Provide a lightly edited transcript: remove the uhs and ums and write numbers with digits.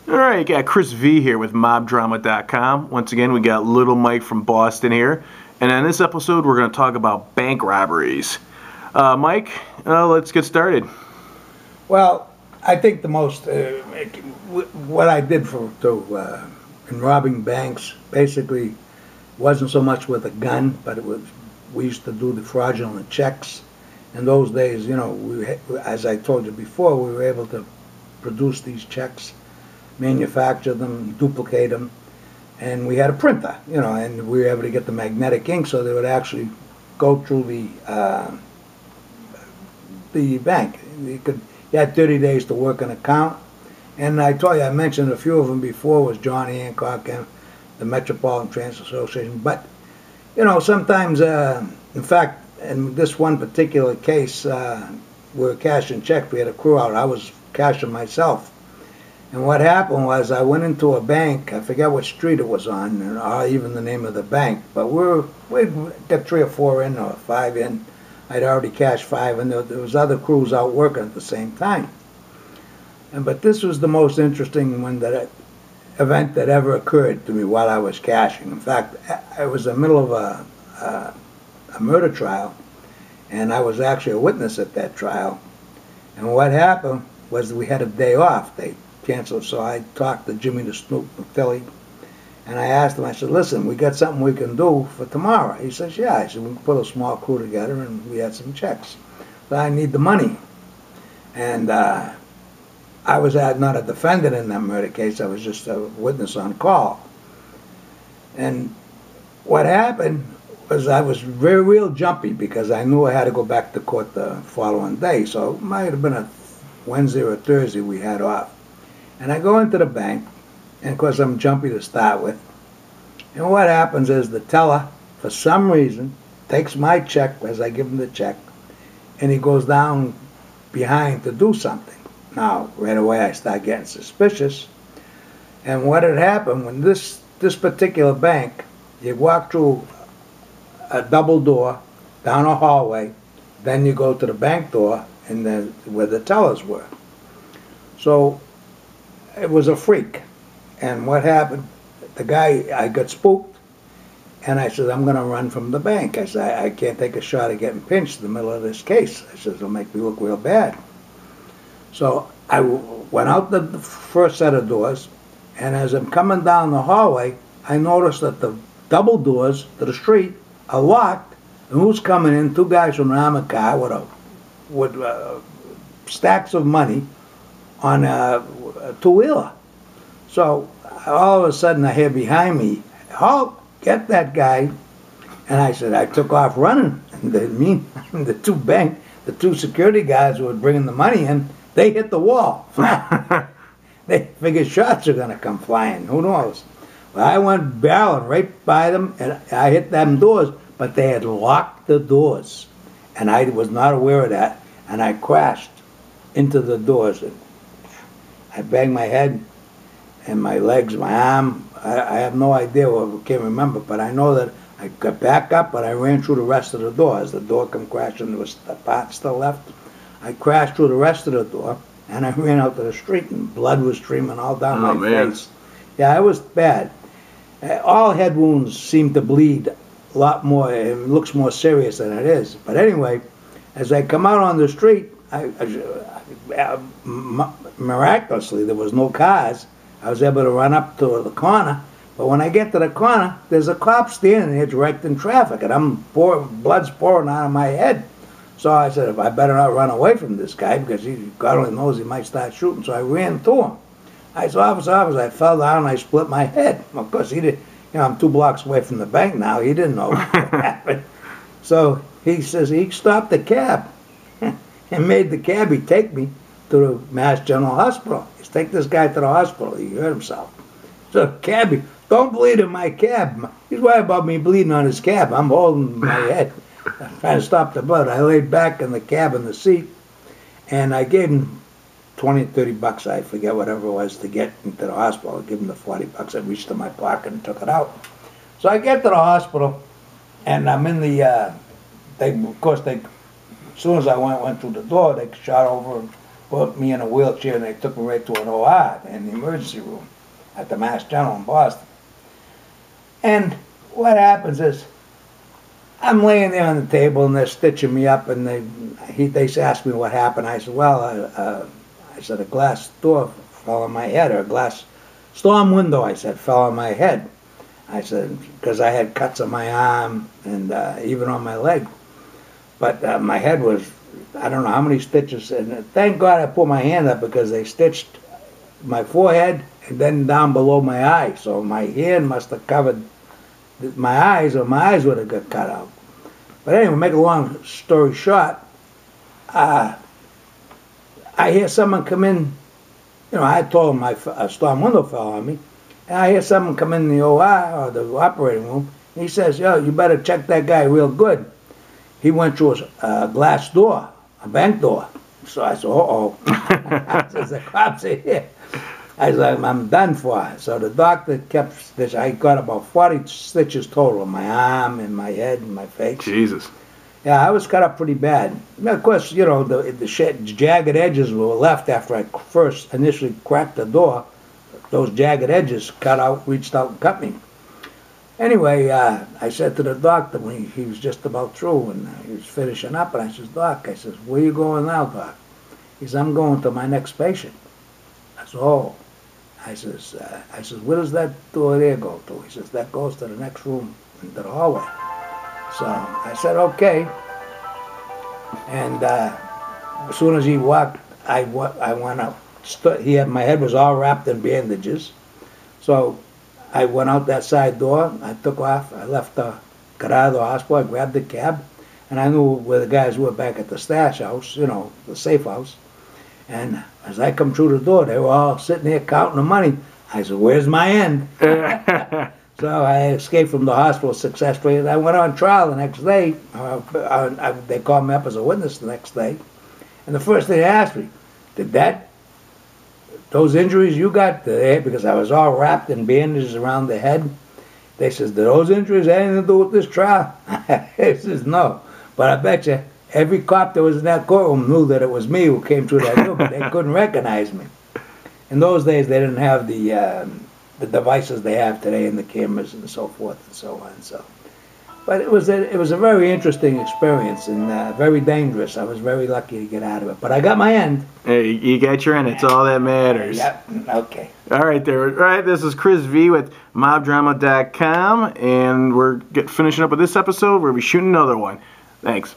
All right, got Chris V here with mobdrama.com. Once again, we got Little Mike from Boston here. And on this episode, we're going to talk about bank robberies. Mike, let's get started. Well, I think the most, what I did in robbing banks, basically wasn't so much with a gun, but we used to do the fraudulent checks. In those days, as I told you before, we were able to produce these checks, manufacture them, duplicate them, and we had a printer, and we were able to get the magnetic ink so they would actually go through the bank. You had 30 days to work an account, and I mentioned a few of them before, was John Hancock and the Metropolitan Transit Association, but sometimes, in fact, in this one particular case, we were cashing checks. We had a crew out. I was cashing myself. And what happened was I went into a bank. I forget what street it was on, or even the name of the bank. But we'd get 3 or 4 in, or 5 in. I'd already cashed 5, and there was other crews out working at the same time. But this was the most interesting event that ever occurred to me while I was cashing. In fact, I was in the middle of a murder trial, and I was actually a witness at that trial. And what happened was we had a day off. They canceled, so I talked to Jimmy the Snoop from Philly, and I asked him, I said, listen, we got something we can do for tomorrow. He says, yeah. I said, we can put a small crew together, and we had some checks. But I need the money. And I was not a defendant in that murder case. I was just a witness on call. And what happened was I was real jumpy because I knew I had to go back to court the following day. So it might have been a Wednesday or a Thursday we had off. And I go into the bank, and of course I'm jumpy to start with. And what happens is the teller, for some reason, takes my check as I give him the check, and he goes down behind to do something. Now, right away I start getting suspicious. And what had happened, when this particular bank, you walk through a double door, down a hallway, then you go to the bank door, and then where the tellers were. So it was a freak. And what happened, I got spooked, and I said, I'm going to run from the bank. I said, I can't take a shot at getting pinched in the middle of this case. I said, it'll make me look real bad. So I went out the first set of doors, and as I'm coming down the hallway, I noticed that the double doors to the street are locked, and who's coming in? 2 guys from an armored car with stacks of money on a 2-wheeler. So all of a sudden I hear behind me, halt, get that guy. And I said, I took off running. And the 2 security guys who were bringing the money in, they hit the wall. They figured shots are going to come flying. Who knows? Well, I went barreling right by them, and I hit them doors, but they had locked the doors. And I was not aware of that, and I crashed into the doors. And I banged my head and my legs, my arm. I have no idea, I can't remember, but I know that I got back up, but I ran through the rest of the door. As the door come crashing, there was the part still left. I crashed through the rest of the door, and I ran out to the street, and blood was streaming all down my face. Yeah, it was bad. All head wounds seem to bleed a lot more. It looks more serious than it is. But anyway, as I come out on the street, miraculously, there was no cars. I was able to run up to the corner. But when I get to the corner, there's a cop standing there directing traffic, and blood's pouring out of my head. So I said, I better not run away from this guy because God only knows he might start shooting. So I ran to him. I said, officer, I fell down and I split my head. Of course, he did. I'm 2 blocks away from the bank now. He didn't know what happened. So he says he stopped the cab and made the cabbie take me to the Mass General Hospital. He said, take this guy to the hospital. He hurt himself. So cabbie, don't bleed in my cab. He's worried about me bleeding on his cab. I'm holding my head, trying to stop the blood. I laid back in the cab in the seat, and I gave him 20, 30 bucks, I forget whatever it was, to get into the hospital. I gave him the 40 bucks. I reached in my pocket and took it out. So I get to the hospital, and I'm in the, as soon as I went through the door, they shot over put me in a wheelchair and they took me right to an OR in the emergency room at the Mass General in Boston. And what happens is, I'm laying there on the table and they're stitching me up, and they asked me what happened. I said, well, I said a glass door fell on my head, or a glass storm window, I said, fell on my head. I said, because I had cuts on my arm and even on my leg. But my head was, I don't know how many stitches, and thank God I put my hand up, because they stitched my forehead and then down below my eye. So my hand must have covered my eyes, or my eyes would have got cut out. But anyway, make a long story short, I hear someone come in. You know, I told him a storm window fell on me, and I hear someone come in the OR, or the operating room, and he says, yo, you better check that guy real good. He went through a glass door, a bank door. So I said, uh-oh. I said, the cops are here. I said, I'm done for. So the doctor kept stitching. I got about 40 stitches total on my arm and my head and my face. Jesus. Yeah, I was cut up pretty bad. And of course, you know, the jagged edges were left after I first initially cracked the door. Those jagged edges cut out, reached out and cut me. Anyway, I said to the doctor when he was just about through and he was finishing up, and I said, Doc, I said, where you going now, Doc? He said, I'm going to my next patient. I said, oh. I says, where does that door there go to? He says, that goes to the next room into the hallway. So I said, okay. And as soon as he walked, I went up. My head was all wrapped in bandages. So I went out that side door. I took off. I left got out of the hospital. I grabbed the cab. And I knew where the guys were back at the stash house, you know, the safe house. And as I come through the door, they were all sitting there counting the money. I said, where's my end? So I escaped from the hospital successfully, and I went on trial the next day. They called me up as a witness the next day. And the first thing they asked me, those injuries you got today, because I was all wrapped in bandages around the head, they says, did those injuries have anything to do with this trial? I says, no. But I bet you, every cop that was in that courtroom knew that it was me who came through that door, but they couldn't recognize me. In those days, they didn't have the devices they have today, and the cameras and so forth and so on. So, but it was a very interesting experience and very dangerous. I was very lucky to get out of it, but I got my end. Hey, you got your end. It's all that matters. Yep. Okay. All right, there. All right, this is Chris V with MobDrama.com, and we're finishing up with this episode. We'll be shooting another one. Thanks.